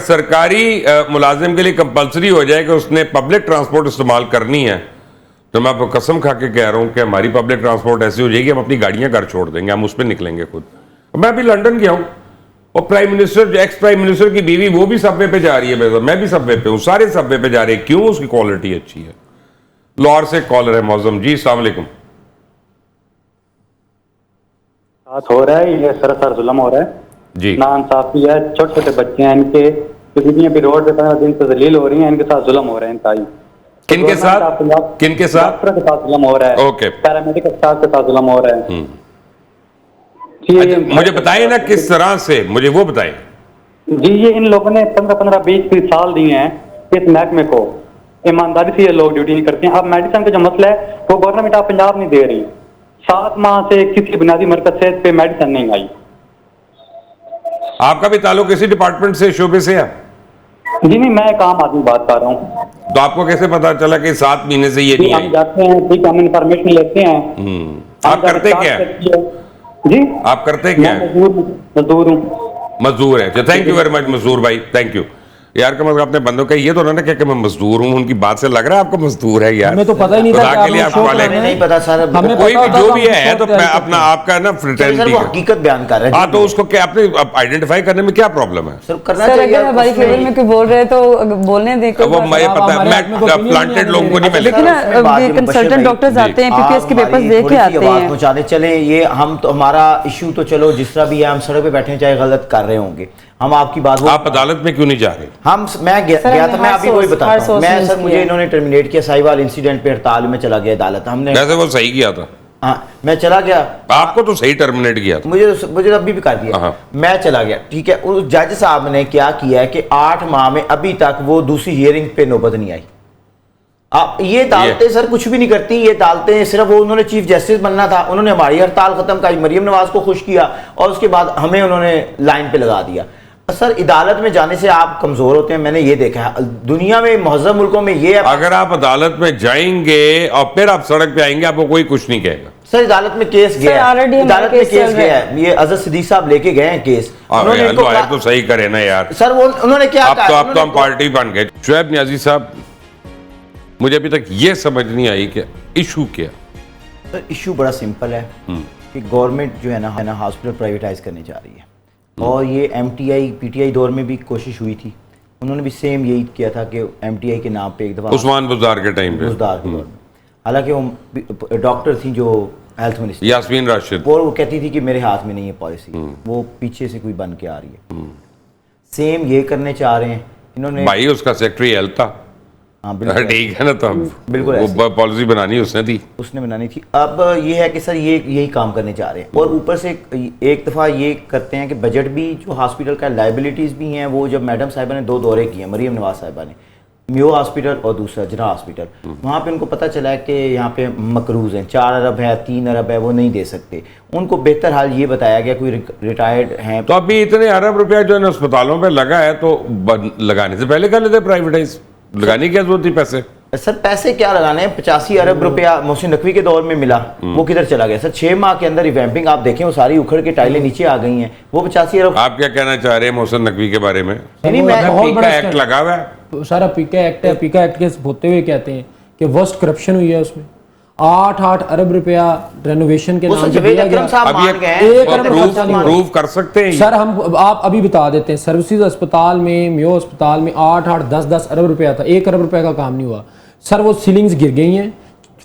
सरकारी मुलाजिम के लिए कंपलसरी हो जाए कि उसने पब्लिक ट्रांसपोर्ट इस्तेमाल करनी है, तो मैं आपको कसम खा के कह रहा हूं कि हमारी पब्लिक ट्रांसपोर्ट ऐसी हो जाएगी, हम अपनी गाड़ियां घर छोड़ देंगे, हम उस पर निकलेंगे खुद। मैं अभी लंदन गया हूं, और prime minister, ex prime minister की बीवी, वो भी सबवे पे जा रही है, मैं भी सबवे पे हूं, सारे सबवे पे जा रहे हैं। क्यों? उसकी क्वालिटी अच्छी है। लाहौर से कॉलर है मौजम जी, अस्सलाम वालेकुम। हो रहा है ये सरासर जुल्म हो रहा है जी, ना इंसाफी है। छोटे छोटे बच्चे हैं इनके, बीवियां भी रोड पे 15 दिन से जलील हो रही हैं, इनके साथ जुल्म हो रहा है इंतहाई। किनके साथ? किनके साथ? डॉक्टर के साथ जुल्म हो रहा है, ओके, पैरामेडिकल स्टाफ के साथ जुल्म हो रहा है। अच्छा, मुझे बताइए ना किस तरह से, मुझे वो बताएं जी। ये इन लोगों ने 15-20 साल दिए हैं इस महकमे को, ईमानदारी से ये लोग ड्यूटी नहीं करते हैं। अब मेडिसिन का जो मसला है वो गवर्नमेंट आप पंजाब नहीं दे रही। 7 माह से किसी बुनियादी मरकज सेहत पे मेडिसिन नहीं आई। आपका भी ताल्लुक इसी डिपार्टमेंट से, शोबे से है? जी नहीं, मैं एक आम आदमी बात कर रहा हूँ। तो आपको कैसे पता चला कि 7 महीने से ये नहीं हम आई? जाते हैं, ठीक, हम इंफॉर्मेशन लेते हैं। आप करते क्या है? जी, आप करते क्या है? मजदूर हूँ। मजदूर है। थैंक यू वेरी मच मजदूर भाई, थैंक यू। यार का मतलब आपने बंदों का ये तो उन्होंने क्या कि मैं मजदूर हूँ, उनकी बात से लग रहा है आपको मजदूर है यार। हमें तो पता ही नहीं था खुदा कि के लिए आप आपको शो वाले कर रहे हैं। नहीं पता सर, हमें कोई पता भी होता जो तो भी हम है तो शो तैयारी अपना करते। आपका ना सर फ्रेटर्निटी वो हकीकत बयान कर रहे हैं। हाँ, तो उसको क्या आपने आइडेंटिफाई करने में क्या प्रॉब्लम है? सर करना सर चाहिए अगर हमारी उसमें- फेवर में कोई बोल रहे हैं तो बोलने दें। कोई वो बात मुझे नहीं। पता है, हमारे हाथ में कोई मैं opinion प्लांटेड नहीं लोगों को नहीं है। मिलेगा। लेकिन उसमें बात ना ये कंसल्टेंट मुबश्शिर डॉक्टर्स भाई, आते हैं, आप पीपीएस के पेपर्स हमारी दे के थोड़ी सी आते आवाज़ हैं। पहुंचाने चले, ये हम तो हमारा इशू तो चलो जिस तरह भी है, हम सड़क पे बैठे हैं चाहे गलत कर रहे होंगे, हम आपकी बात आप अदालत में क्यों नहीं जा रहे? मैं गया सर, था, हमने मैं हर अभी वही सोर्स- बताता हर हूँ। सोर्स मैं यूज़ सर मुझे किया। इन्होंने टर्मिनेट किया, साहिवाल इंसिडेंट पे हड़ताल में चला गया अदालत। हमने वैसे वो सही किया था, हाँ मैं चला गया, आपको तो सही टर्मिनेट किया था। मुझे अभी भी कर दिया, हाँ। मैं चला गया, ठीक है। उस जज साहब ने क्या किया है कि 8 माह में अभी तक वो दूसरी हियरिंग पे नौबत नहीं आई। आप ये अदालतें सर कुछ भी नहीं करती, ये अदालतें सिर्फ वो उन्होंने चीफ जस्टिस बनना था, उन्होंने हमारी हड़ताल खत्म कराई, मरियम नवाज को खुश किया और उसके बाद हमें उन्होंने लाइन पे लगा दिया। सर अदालत में जाने से आप कमजोर होते हैं, मैंने ये देखा है दुनिया में महज़ब मुल्कों में ये है। अगर आप अदालत में जाएंगे और फिर आप सड़क पे आएंगे, आपको कोई कुछ नहीं कहेगा। सर अदालत में केस सर, गया है, already हमारा अदालत में केस केस चल रहा गया है। है, ये अजहर सिद्दीक साहब लेके गए हैं केस। उन्होंने इनको लॉयर तो सही करे ना यार। सर वो उन्होंने क्या अब तो कहा, अब तो हम पार्टी बन गए। शुएब नियाज़ी साहब, मुझे अभी तक ये समझ नहीं आई कि इशू क्या। सर इशू बड़ा सिंपल है कि गवर्नमेंट जो है ना हॉस्पिटल प्राइवेटाइज करने जा रही है, और ये एमटीआई पीटीआई दौर में भी कोशिश हुई थी, उन्होंने भी सेम यही किया था कि एमटीआई के नाम पे एक दफ़ा उस्मान बुज़दार के टाइम पे, बुज़दार के दौर में, हालांकि वो डॉक्टर थी जो हेल्थ मिनिस्टर, यास्मीन राशिद, और वो कहती थी कि मेरे हाथ में नहीं है पॉलिसी, वो पीछे से कोई बन के आ रही है। सेम ये करने चाह रहे हैं इन्होंने। भाई उसका सेक्रेटरी हेल्थ था। हाँ बिल्कुल ठीक है ना, तो बिल्कुल वो पॉलिसी बनानी उसने थी, उसने बनानी थी। अब ये है कि सर ये यही काम करने जा रहे हैं, और ऊपर से एक दफ़ा ये करते हैं कि बजट भी जो हॉस्पिटल का लाइबिलिटीज़ भी हैं, वो जब मैडम साहिबा ने 2 दौरे किए, मरियम नवाज साहिबा ने, मियो हॉस्पिटल और दूसरा जना हॉस्पिटल, वहाँ पे उनको पता चला है कि यहाँ पे मकरूज़ हैं, 4 अरब है, 3 अरब है, वो नहीं दे सकते। उनको बेहतर हाल ये बताया गया, कोई रिटायर्ड हैं तो अभी इतने अरब रुपया जो है ना अस्पतालों पे लगा है, तो लगाने से पहले कर लेते प्राइवेटाइज, लगाने की क्या जरूरत थी पैसे? सर पैसे क्या लगाने हैं, 85 अरब रुपया मोहसिन नकवी के दौर में मिला, वो किधर चला गया? सर 6 माह के अंदर रिवैम्पिंग आप देखें वो सारी उखड़ के टाइलें नीचे आ गई हैं, वो 85 अरब। आप क्या कहना चाह रहे हैं मोहसिन नकवी के बारे में? नहीं, मैं बहुत पीका बड़ा एक्ट लगा हुआ है, सारा पीका एक्ट है। पीका एक्ट के होते हुए कहते हैं कि वर्स्ट करप्शन हुई है उसमें। 8 अरब रुपया रेनोवेशन के वो नाम सर पे जवेद दिया अकरम गया। साहब अब मान ये गए हैं, एक अरब प्रूफ खर्चा नहीं हुआ। प्रूफ कर सकते हैं सर हम आप अभी बता देते हैं, सर्विसेज अस्पताल में, मियो अस्पताल में 8 10 अरब रुपया था, 1 अरब रुपया का काम नहीं हुआ। सर वो सीलिंग्स गिर गई हैं,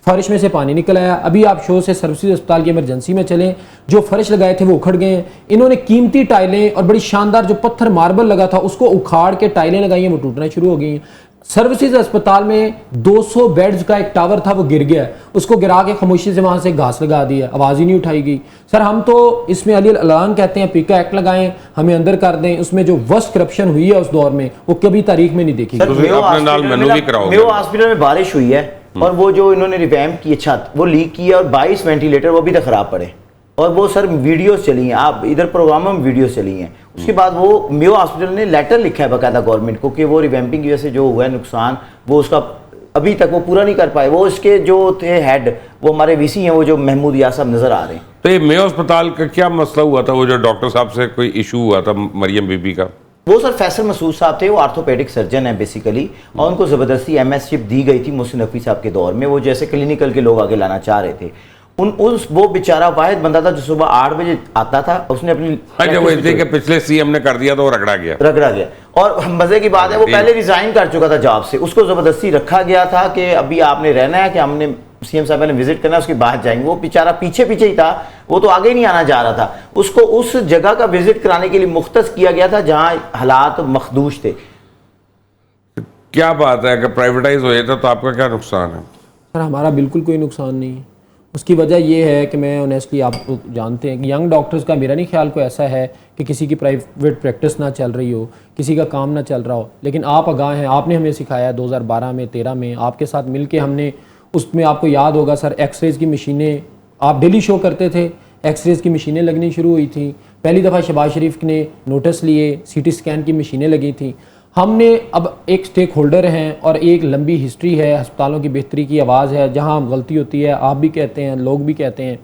फर्श में से पानी निकल आया। अभी आप शो से सर्विसेज अस्पताल की इमरजेंसी में चलें, जो फर्श लगाए थे वो उखड़ गए हैं। इन्होंने कीमती टाइलें और बड़ी शानदार जो पत्थर मार्बल लगा था उसको उखाड़ के टाइलें लगाई हैं, वो टूटना शुरू हो गई हैं। सर्विसेज अस्पताल में 200 बेड्स का एक टावर था, वो गिर गया, उसको गिरा के खामोशी से वहां से घास लगा दिया, आवाज ही नहीं उठाई गई। सर हम तो इसमें अली अलान कहते हैं पीका एक्ट लगाएं, हमें अंदर कर दें। उसमें जो वर्स्ट करप्शन हुई है उस दौर में, वो कभी तारीख में नहीं देखी सर, तो मियो अपने हॉस्पिटल नाल में मेनू भी कराओगे। मियो हॉस्पिटल में बारिश हुई है, और वो जो इन्होंने रिवैम्प की छत वो लीक की है, और 22 वेंटिलेटर वो अभी तक खराब पड़े, और वो सर वीडियोस चली हैं, आप इधर प्रोग्रामों में वीडियोस चली हैं। उसके बाद वो मियो हॉस्पिटल ने लेटर लिखा है बाकायदा गवर्नमेंट को कि वो रिवैम्पिंग की वजह से जो हुआ है नुकसान, वो उसका अभी तक वो पूरा नहीं कर पाए। वो इसके जो थे हेड, वो हमारे वीसी हैं, वो जो महमूद यार साहब नजर आ रहे हैं। तो ये मेयो अस्पताल का क्या मसला हुआ था, वो जो डॉक्टर साहब से कोई इशू हुआ था मरियम बीबी का? वो सर फैसल मसूद साहब थे, वो आर्थोपेडिक सर्जन है बेसिकली, और उनको ज़बरदस्ती MS शिप दी गई थी मोहसिन नकवी साहब के दौर में, वो जैसे क्लिनिकल के लोग आगे लाना चाह रहे थे। वो बेचारा वाहिद बंदा था जो सुबह 8 बजे आता था, उसने अपनी अच्छा वो इसलिए कि पिछले सीएम ने कर दिया तो वो रगड़ा गया, और मजे की बात है वो पहले रिजाइन कर चुका था जॉब से, उसको जबरदस्ती रखा गया था कि अभी आपने रहना है, कि हमने सीएम साहब ने विजिट करना है, उसके बाद जाएंगे। वो बेचारा पीछे पीछे ही था, वो तो आगे नहीं आना चाह रहा था। उसको उस जगह का विजिट कराने के लिए मुख्तस किया गया था जहां हालात मखदूश थे। क्या बात है कि प्राइवेटाइज हो जाता तो आपका क्या नुकसान है? सर हमारा बिल्कुल कोई नुकसान नहीं है। उसकी वजह ये है कि मैं ऑनेस्टली, आप जानते हैं कि यंग डॉक्टर्स का मेरा नहीं ख्याल कोई ऐसा है कि किसी की प्राइवेट प्रैक्टिस ना चल रही हो, किसी का काम ना चल रहा हो, लेकिन आप आगाह हैं, आपने हमें सिखाया 2012 में 13 में आपके साथ मिल के हमने, उसमें आपको याद होगा सर, एक्सरेज की मशीनें आप डेली शो करते थे, एक्सरेज की मशीनें लगनी शुरू हुई थी, पहली दफ़ा शहबाज शरीफ ने नोटिस लिए, CT स्कैन की मशीनें लगी थी। हमने अब एक स्टेक होल्डर हैं और एक लंबी हिस्ट्री है, अस्पतालों की बेहतरी की आवाज़ है, जहां गलती होती है आप भी कहते हैं, लोग भी कहते हैं।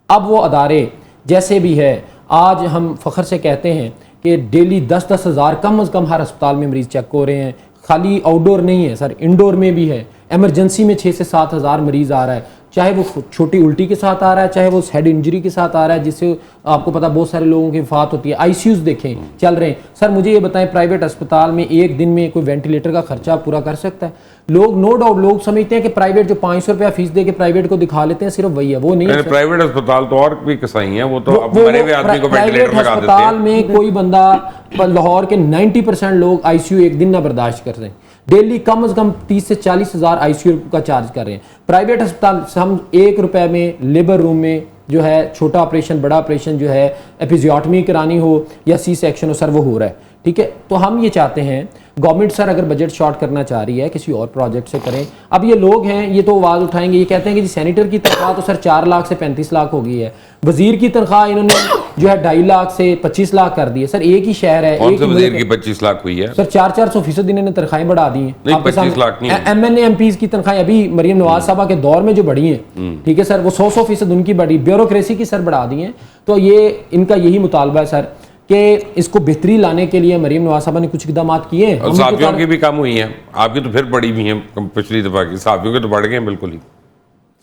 अब वो अदारे जैसे भी है, आज हम फ़ख्र से कहते हैं कि डेली 10-10 हज़ार कम अज़ कम हर अस्पताल में मरीज़ चेक हो रहे हैं। खाली आउटडोर नहीं है सर, इंडोर में भी है। एमरजेंसी में 6 से 7 हज़ार मरीज़ आ रहा है, चाहे वो छोटी उल्टी के साथ आ रहा है, चाहे वो हेड इंजरी के साथ आ रहा है, जिससे आपको पता बहुत सारे लोगों की वफात होती है। ICUs देखें चल रहे हैं। सर मुझे ये बताएं, प्राइवेट अस्पताल में एक दिन में कोई वेंटिलेटर का खर्चा पूरा कर सकता है? लोग नो डाउट लोग समझते हैं कि प्राइवेट जो 500 रुपया फीस दे के प्राइवेट को दिखा लेते हैं, सिर्फ वही है, वो नहीं है। प्राइवेट अस्पताल तो और भी कसाई हैं, वो तो अब मरे हुए आदमी को वेंटिलेटर लगा देते हैं। अस्पताल में कोई बंदा, लाहौर के 90% लोग ICU एक दिन ना बर्दाश्त कर रहे हैं। डेली कम से कम 30 से 40 हज़ार ICU का चार्ज कर रहे हैं। प्राइवेट अस्पताल हम 1 रुपए में लेबर रूम में जो है छोटा ऑपरेशन, बड़ा ऑपरेशन जो है एपिजियोटमी करानी हो या C सेक्शन हो सर, वो हो रहा है। ठीक है, तो हम ये चाहते हैं गवर्नमेंट सर अगर बजट शॉर्ट करना चाह रही है, किसी और प्रोजेक्ट से करें। अब ये लोग हैं, ये तो आवाज़ उठाएंगे, ये कहते हैं कि जी सैनिटर की तनख्वाह तो सर 4 लाख से 35 लाख हो गई है, वजीर की तनख्वाह इन्होंने जो है 2.5 लाख से 25 लाख कर दी है। सर एक ही शहर है, कौन से वजीर की 25 लाख हुई है सर? 400% इन्होंने तनख्वाहें बढ़ा दी हैं। 25 लाख नहीं, MNA MPs की तनख्वाहें अभी मरियम नवाज साहबा के दौर में जो बढ़ी हैं, ठीक है सर, वो 100% उनकी बढ़ी, ब्यूरोक्रेसी की सर बढ़ा दी हैं। तो ये इनका यही मुतालबा है सर कि इसको बेहतरी लाने के लिए मरियम नवाज साहबा ने कुछ इकदाम किए हैं। और साफियों की भी कम हुई हैं, आपकी तो फिर बड़ी भी हैं पिछली दफा की, साफियों के तो बढ़ गए हैं बिल्कुल ही।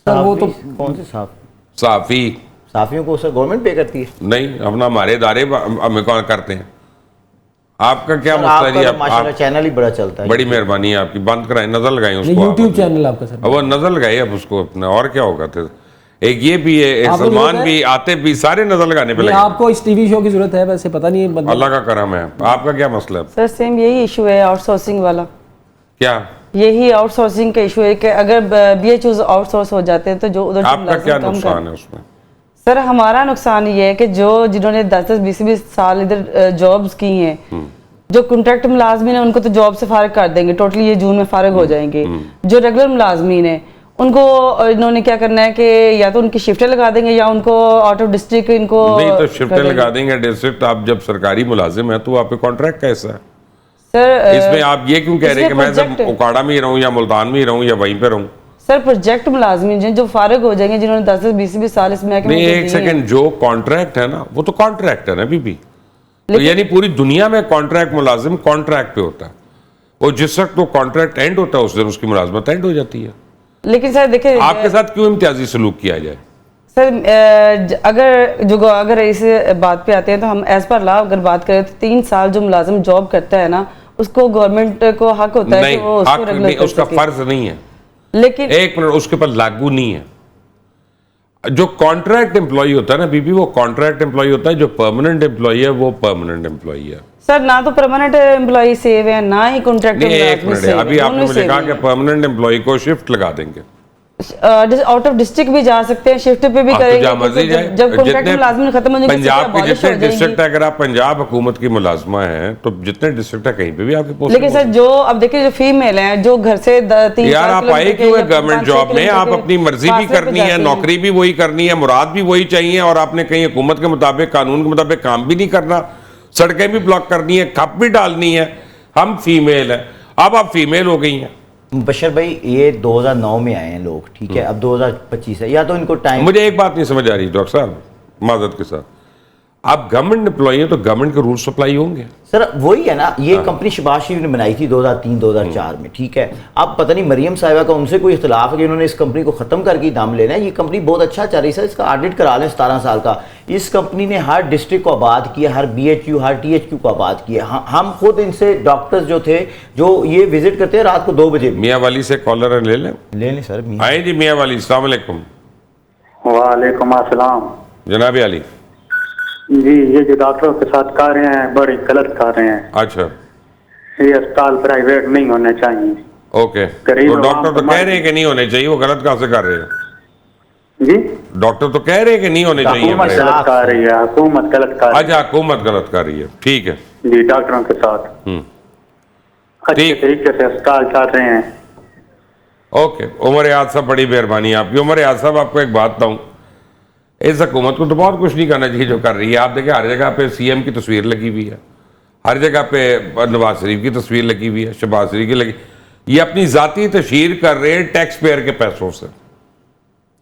सर वो तो कौन से साफियों को सर गवर्नमेंट पे करती है? नहीं, अपना हमारे इदारे हमें कौन करते हैं। आपका क्या मसला जी? माशाल्लाह चैनल ही बड़ा चलता है। बड़ी मेहरबानी है आपकी, बंद कराएं, नजर लगाएं उसको। यूट्यूब चैनल आपका सर, वो नजर लगाए अब उसको अपने, और क्या होगा? तो एक ये भी है, एक सलमान भी, आतिफ भी, सारे नजर लगाने पे लगे। आपको इस टीवी शो की जरूरत है वैसे, पता नहीं है। अल्लाह का करम है। आपका क्या मसला है? सर सेम यही इशू है, आउटसोर्सिंग वाला। क्या यही आउटसोर्सिंग का इशू है कि अगर BHOs आउटसोर्स हो जाते हैं तो जो उधर आपका क्या नुकसान है उसमें? सर हमारा नुकसान ये है कि जिन्होंने 10-10, 20-20 साल इधर जॉब्स की हैं, जो कॉन्ट्रैक्ट मुलाजमीन है उनको तो जॉब से फारिग कर देंगे, टोटली ये जून में फारिग हो जाएंगे। जो रेगुलर मुलाजमीन है उनको इन्होंने क्या करना है कि या तो उनकी शिफ्टें लगा देंगे या उनको आउट ऑफ डिस्ट्रिक्ट इनको नहीं तो शिफ्टें लगा देंगे डिस्ट्रिक्ट। आप जब सरकारी मुलाजिम है तो आपके कॉन्ट्रैक्ट कैसा है सर? इसमें आप ये क्यों कह रहे हैं कि मैं जब उकाड़ा में ही रहूं या मुल्तान में ही रहूं या वहीं पे रहूं? सर प्रोजेक्ट मुलाजमीन जो फारिग हो जाएंगे, जिन्होंने 10-20 साल इस महकमे में, एक सेकंड, जो कॉन्ट्रैक्ट है ना वो तो कॉन्ट्रैक्ट है ना बीबी। तो यानी पूरी दुनिया में कॉन्ट्रैक्ट मुलाजिम कॉन्ट्रैक्ट पे होता है, और जिस वक्त वो कॉन्ट्रैक्ट एंड होता है उस दिन उसकी मुलाजमत एंड हो जाती है। लेकिन सर देखिए, आपके साथ क्यों इम्तियाजी सलूक किया जाए? सर अगर इस बात पे आते हैं तो हम एज पर लॉ अगर बात करें तो 3 साल जो मुलाजिम जॉब करता है ना, उसको गवर्नमेंट को हक होता है कि वो उसको रेगुलर नहीं, उसका फर्ज नहीं है। लेकिन एक मिनट, उसके पर लागू नहीं है। जो कॉन्ट्रैक्ट एम्प्लॉय होता है ना बीबी, वो कॉन्ट्रैक्ट एम्प्लॉय होता है। जो परमानेंट एम्प्लॉय है वो परमानेंट एम्प्लॉय है। सर ना तो परमानेंट एम्प्लॉय सेव है ना ही कॉन्ट्रैक्ट एम्प्लॉय। अभी आपने मुझे कहा कि परमानेंट एम्प्लॉय को शिफ्ट लगा देंगे, आउट ऑफ डिस्ट्रिक्ट भी जा सकते हैं, शिफ्ट पे भी करेंगे। जब कॉन्ट्रैक्ट मुलाजिम खत्म हो जाएंगे, पंजाब के जितने डिस्ट्रिक्ट, अगर आप पंजाब हुकूमत की मुलाजमा हैं तो जितने डिस्ट्रिक्ट है कहीं पे भी आपके पोस्ट। लेकिन सर जो अब देखिए जो फीमेल हैं जो घर से 3 यार आप आए क्यों है गवर्नमेंट जॉब में? आप अपनी मर्जी भी करनी है, नौकरी भी वही करनी है, मुराद भी वही चाहिए, और आपने कहीं हुकूमत के मुताबिक, कानून के मुताबिक काम भी नहीं करना, सड़कें भी ब्लॉक करनी है, खप भी डालनी है। हम फीमेल हैं, अब आप फीमेल हो गई हैं। बशर भाई ये 2009 में आए हैं लोग, ठीक है, अब 2025 है, या तो इनको टाइम। मुझे एक बात नहीं समझ आ रही डॉक्टर साहब, माजरत के साथ, आप गवर्नमेंट एम्प्लॉई हैं तो गवर्नमेंट के रूल सप्लाई होंगे सर। वही है ना, ये कंपनी शहबाज शरीफ ने बनाई थी 2003-2004 में, ठीक है। अब पता नहीं मरियम साहिबा का उनसे कोई इख्तिलाफ है कि उन्होंने इस कंपनी को खत्म करके दाम लेना है। ये कंपनी बहुत अच्छा चल रही है सर, इसका ऑडिट करा लें 17 साल का। इस कंपनी ने हर डिस्ट्रिक्ट को आबाद किया, हर BHU हर THQ को आबाद किया। हम खुद इनसे डॉक्टर्स जो थे जो ये विजिट करते हैं रात को 2 बजे। मियाँ वाली से कॉलर ले लें सर। आए जी मियाँ वाली, अस्सलाम वालेकुम। वालेकुम अस्सलाम जनाब अली जी। ये जो डॉक्टरों के साथ कर रहे हैं बड़ी गलत कर रहे हैं। अच्छा, ये अस्पताल प्राइवेट नहीं होने चाहिए। ओके, तो डॉक्टर तो कह रहे हैं कि नहीं होने चाहिए, वो गलत कहाँ से कर रहे हैं? जी डॉक्टर तो कह रहे हैं कि नहीं होने चाहिए हुकूमत हमारे। गलत कर रही है, हुकूमत गलत कर रही अच्छा, हुकूमत गलत कर रही है, ठीक है। है जी, डॉक्टरों के साथ अच्छे ठीक। तरीके से अस्पताल चल रहे हैं। ओके, उमर याद साहब, बड़ी मेहरबानी आपकी। उमर याद साहब, आपको एक बात बताऊं, इस हुकूमत को तो बहुत कुछ नहीं करना चाहिए जो कर रही है। आप देखें, हर जगह पे सीएम की तस्वीर लगी हुई है, हर जगह पे नवाज शरीफ की तस्वीर लगी हुई है, शहबाज शरीफ की लगी। ये अपनी जाती तशहीर कर रहे हैं टैक्स पेयर के पैसों से,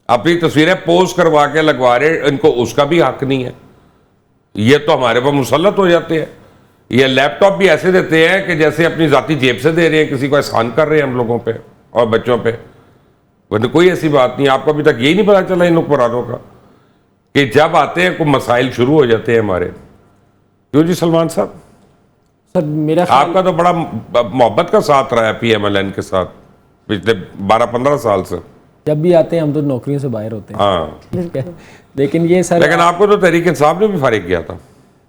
अपनी तस्वीरें पोस्ट करवा के लगवा रहे, इनको उसका भी हक नहीं है। ये तो हमारे पर मुसल्लत हो जाते हैं। ये लैपटॉप भी ऐसे देते हैं कि जैसे अपनी जाती जेब से दे रहे हैं, किसी को एहसान कर रहे हैं हम लोगों पे और बच्चों पे। वरना कोई ऐसी बात नहीं। आपको अभी तक यही नहीं पता चला इन हुक्मरानों का कि जब आते हैं कोई मसाइल शुरू हो जाते हैं हमारे। क्यों जी सलमान साहब? सर मेरा ख्याल- आपका तो बड़ा मोहब्बत का साथ रहा है पीएमएलएन के साथ पिछले 12-15 साल से। जब भी आते हैं हम तो नौकरियों से बाहर होते हैं। हाँ, लेकिन ये सर, लेकिन आपको तो तहरीक इंसाफ ने भी फारिग किया था।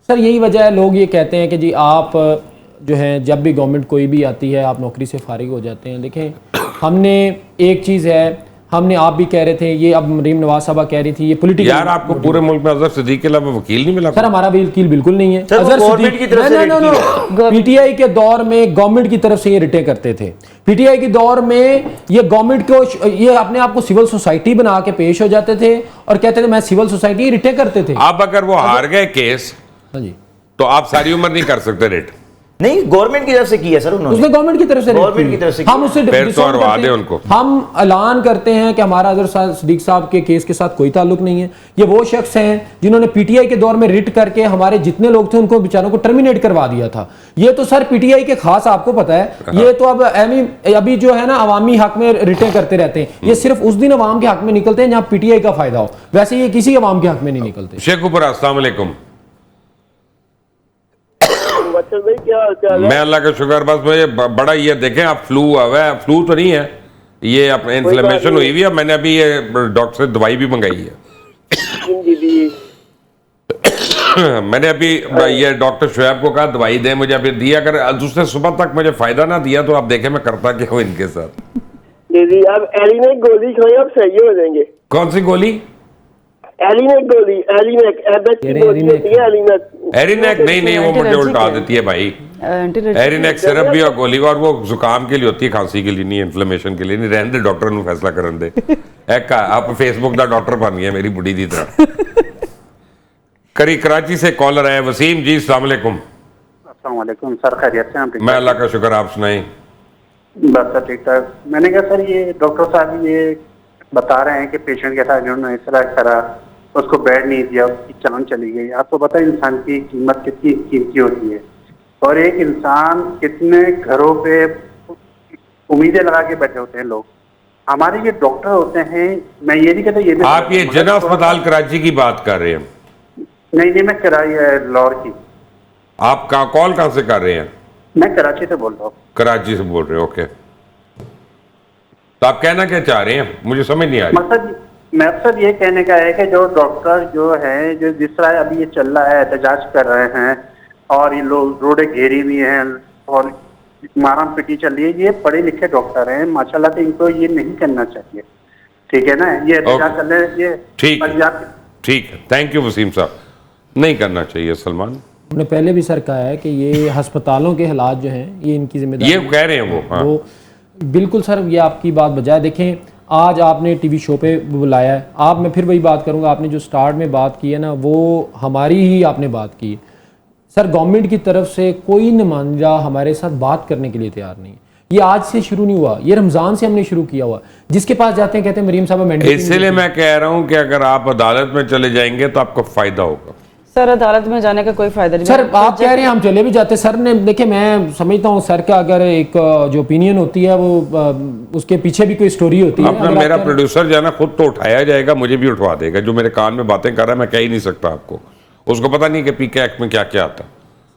सर यही वजह है, लोग ये कहते हैं कि जी आप जो है जब भी गवर्नमेंट कोई भी आती है आप नौकरी से फारिग हो जाते हैं। देखें, हमने एक चीज़ है, हमने आप भी कह रहे थे, ये अब मरीम नवाज साहबा कह रही थी, ये पॉलिटिकल। यार आपको पूरे मुल्क में अजहर सिद्दीकी के अलावा वकील नहीं मिला? सर हमारा भी वकील बिल्कुल नहीं है। सर, वो अजहर गवर्नमेंट सिद्दीकी- की तरफ से No, no, no, no। PTI के दौर में गवर्नमेंट की तरफ से ये रिटे करते थे। पीटीआई के दौर में ये गवर्नमेंट को, ये अपने आप को सिविल सोसाइटी बना के पेश हो जाते थे और कहते थे मैं सिविल सोसाइटी, रिटे करते थे। अब अगर वो हार गए केस हाँ जी, तो आप सारी उम्र नहीं कर सकते रेट। नहीं, गवर्नमेंट की तरफ से किया सर उन्होंने। उसने गवर्नमेंट की तरफ से गवर्नमेंट की तरफ से हम उससे फिर तो डिसऑन हरवा करते दें हैं। उनको। हम ऐलान करते हैं कि हमारा अजहर सिद्दीक साहब के केस के साथ कोई ताल्लुक नहीं है। ये वो शख्स हैं जिन्होंने पीटीआई के दौर में रिट करके हमारे जितने लोग थे उनको बेचारों को टर्मिनेट करवा दिया था। ये तो सर पीटीआई के खास, आपको पता है। ये तो अब अभी जो है ना अवामी हक में रिटें करते रहते हैं। ये सिर्फ उस दिन अवाम के हक में निकलते हैं जहां पीटीआई का फायदा हो, वैसे ये किसी अवाम के हक में नहीं निकलते। शेख ऊपर, अस्सलाम वालेकुम। बच्चन भाई क्या हाल चाल है? मैं अल्लाह का शुक्र, बस मुझे बड़ा ये देखें, आप फ्लू हुआ है, फ्लू तो नहीं है, ये अपने इन्फ्लेमेशन हुई हुई है। मैंने अभी ये डॉक्टर से दवाई भी मंगाई है। जी दी मैंने अभी ये डॉक्टर शुएब को कहा दवाई दे, मुझे अभी दी। अगर दूसरे सुबह तक मुझे फायदा ना दिया तो आप देखें मैं करता क्या हूँ इनके साथ। जी अब एलिनेक गोली खाएं, आप सही हो जाएंगे। कौन सी गोली? एलिनेक गोली, एलिनेक एबेक्स की गोली होती है एलिनेक। एरिनेक? नहीं, वो मुझे उल्टा देती है भाई। एरिनेक सिरप भी और गोली, और वो जुकाम के लिए होती है, खांसी के लिए नहीं, इन्फ्लेमेशन के लिए नहीं। रहने दे, डॉक्टर ਨੂੰ फैसला करन दे। एक आप फेसबुक ਦਾ डॉक्टर बन गए मेरी बुढ़ी ਦੀ तरह। कराची से कॉलर है वसीम जी, अस्सलाम वालेकुम। अस्सलाम वालेकुम सर, खैरियत से? आप मैं अल्लाह का शुक्र, आप सुनाएं। बस सर ठीक ठाक। मैंने कहा सर ये डॉक्टर साहब ये बता रहे हैं कि पेशेंट के साथ जिन्होंने इस तरह करा, उसको बेड नहीं दिया, उसकी चलन चली गई। आपको पता है इंसान की कीमत कितनी कीमती होती है, और एक इंसान कितने घरों पे उम्मीदें लगा के बैठे होते हैं लोग। हमारे ये डॉक्टर होते हैं, मैं ये नहीं कहता ये भी, आप ये जना अस्पताल कराची की बात कर रहे हैं? नहीं मैं कराई लाहौर की। आप कॉल कहाँ से कर रहे हैं? मैं कराची से बोल रहा हूँ। कराची से बोल रहे हो, ओके। तो आप कहना क्या चाह रहे हैं, मुझे समझ नहीं आ रही। मकसद ये कहने का है कि जो डॉक्टर जो है, जो जिस तरह अभी ये चल रहा है, एहतजाज कर रहे हैं और ये लोग रोडे घेरी हुई हैं और माराम पिटी चल रही है, ये पढ़े लिखे डॉक्टर हैं माशाल्लाह से, इनको ये नहीं करना चाहिए। ठीक है ना? ये एहतजाज चल रहे हैं, ये ठीक है, थैंक यू वसीम साहब। नहीं करना चाहिए सलमान। हमने पहले भी सर कहा है कि ये अस्पतालों के हालात जो हैं ये इनकी जिम्मेदारी, ये कह रहे हैं वो, हाँ। वो बिल्कुल सर, ये आपकी बात बजाय। देखें, आज आपने टीवी शो पे बुलाया है, आप, मैं फिर वही बात करूंगा, आपने जो स्टार्ट में बात की है ना, वो हमारी ही आपने बात की है। सर गवर्नमेंट की तरफ से कोई नुमाइंदा हमारे साथ बात करने के लिए तैयार नहीं है। ये आज से शुरू नहीं हुआ, ये रमजान से हमने शुरू किया हुआ। जिसके पास जाते हैं कहते हैं मरीम साहब मैंडेट। इसलिए मैं कह रहा हूं कि अगर आप अदालत में चले जाएंगे तो आपको फायदा होगा। सर अदालत में जाने का कोई फायदा नहीं। सर आप कह रहे हैं हम चले भी जाते, सर ने, देखिए मैं समझता हूँ सर का अगर एक जो ओपिनियन होती है वो उसके पीछे भी कोई स्टोरी होती है। अपना मेरा प्रोड्यूसर जो है ना, खुद तो उठाया जाएगा, मुझे भी उठवा देगा। जो मेरे कान में बातें कर रहा है मैं कह ही नहीं सकता आपको, उसको पता नहीं कि पीके एक्ट में क्या क्या आता।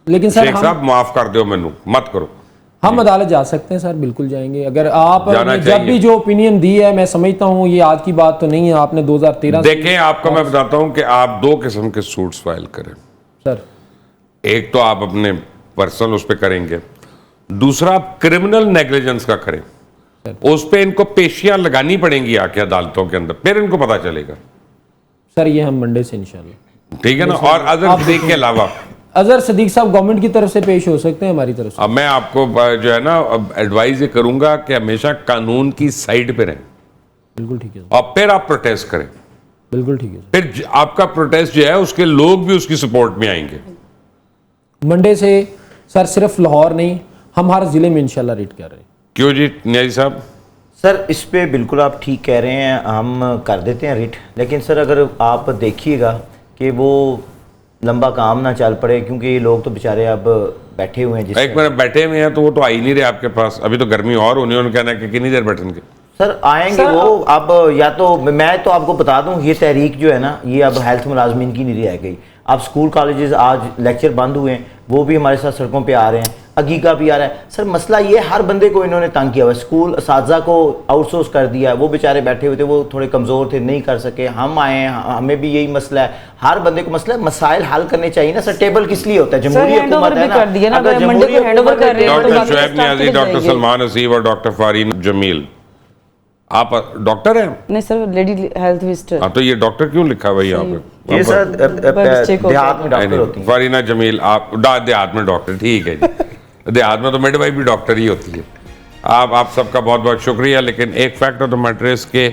लेकिन सर शेख साहब माफ कर दो, मैनू मत करो। हम अदालत जा सकते हैं सर, बिल्कुल जाएंगे। अगर आप जब चाहिए। भी जो ओपिनियन दी है, मैं समझता हूँ ये आज की बात तो नहीं है, आपने 2013 देखें, आपको मैं बताता हूं कि आप दो किस्म के सूट्स फाइल करें सर। एक तो आप अपने पर्सनल उस पर करेंगे, दूसरा आप क्रिमिनल नेग्लिजेंस का करें। उस पे इनको पेशियां लगानी पड़ेंगी आके अदालतों के अंदर, फिर इनको पता चलेगा। सर ये हम मंडे से इंशाल्लाह, ठीक है ना। और अजहर सदीक के अलावा अजहर सदीक साहब गवर्नमेंट की तरफ से पेश हो सकते हैं, हमारी तरफ से। अब मैं आपको जो है ना एडवाइस ये करूंगा कि हमेशा कानून की साइड पे रहें, बिल्कुल ठीक है, और फिर आप प्रोटेस्ट करें। बिल्कुल ठीक है। फिर आपका प्रोटेस्ट जो है उसके लोग भी उसकी सपोर्ट में आएंगे। मंडे से सर सिर्फ लाहौर नहीं, हम हर जिले में इंशाल्लाह रेड कर रहे हैं। क्यों जी न्याजी साहब? सर इस पे बिल्कुल आप ठीक कह रहे हैं, हम कर देते हैं रिट, लेकिन सर अगर आप देखिएगा कि वो लंबा काम ना चल पड़े, क्योंकि ये लोग तो बेचारे अब बैठे हुए हैं। एक मिनट बैठे हुए हैं तो वो तो आ ही नहीं रहे आपके पास, अभी तो गर्मी और होनी है, उन्होंने कहना है कि कितनी देर बैठेंगे। सर आएंगे वो अब, या तो मैं तो आपको बता दूं ये तहरीक जो है ना ये अब हेल्थ मुलाजमीन की नहीं रह गई। अब स्कूल कॉलेजेस आज लेक्चर बंद हुए हैं, वो भी हमारे साथ सड़कों पे आ रहे हैं, अगीका भी आ रहा है। सर मसला ये हर बंदे को इन्होंने तंग किया हुआ है, स्कूल असातिज़ा को आउटसोर्स कर दिया, वो बेचारे बैठे हुए थे, वो थोड़े कमज़ोर थे, नहीं कर सके। हम आए हैं, हमें भी यही मसला है, हर बंदे को मसला है, मसाइल हल करने चाहिए ना सर। टेबल किस लिए होता है? जमहूरी हुकूमत है ना, अगर जमहूरी हुकूमत है। डॉक्टर शुएब नियाज़ी, डॉक्टर सलमान हसीब और डॉक्टर फारीन जमील, आप डॉक्टर हैं? नहीं सर, लेडी हेल्थ विजिटर। हाँ तो ये डॉक्टर क्यों लिखा हुआ है यहाँ पे? ये सर देहात में डॉक्टर होती है। फारीना जमील आप देहात में डॉक्टर, ठीक है जी। देहात में तो मिडवाइफ भी डॉक्टर ही होती है। आप सबका बहुत बहुत शुक्रिया। लेकिन एक fact of the matter is के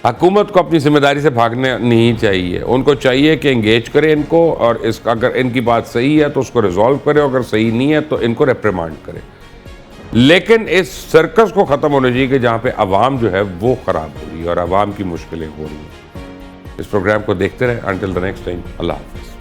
हुकूमत को अपनी जिम्मेदारी से भागने नहीं चाहिए, उनको चाहिए कि एंगेज करे इनको, और इसका अगर इनकी बात सही है तो उसको रिजॉल्व करे, अगर सही नहीं है तो इनको रिप्रिमांड करे। लेकिन इस सर्कस को ख़त्म होना चाहिए कि जहाँ पे अवाम जो है वो ख़राब हो रही है और अवाम की मुश्किलें हो रही हैं। इस प्रोग्राम को देखते रहें। अंटिल द नेक्स्ट टाइम, अल्लाह हाफ़िज़।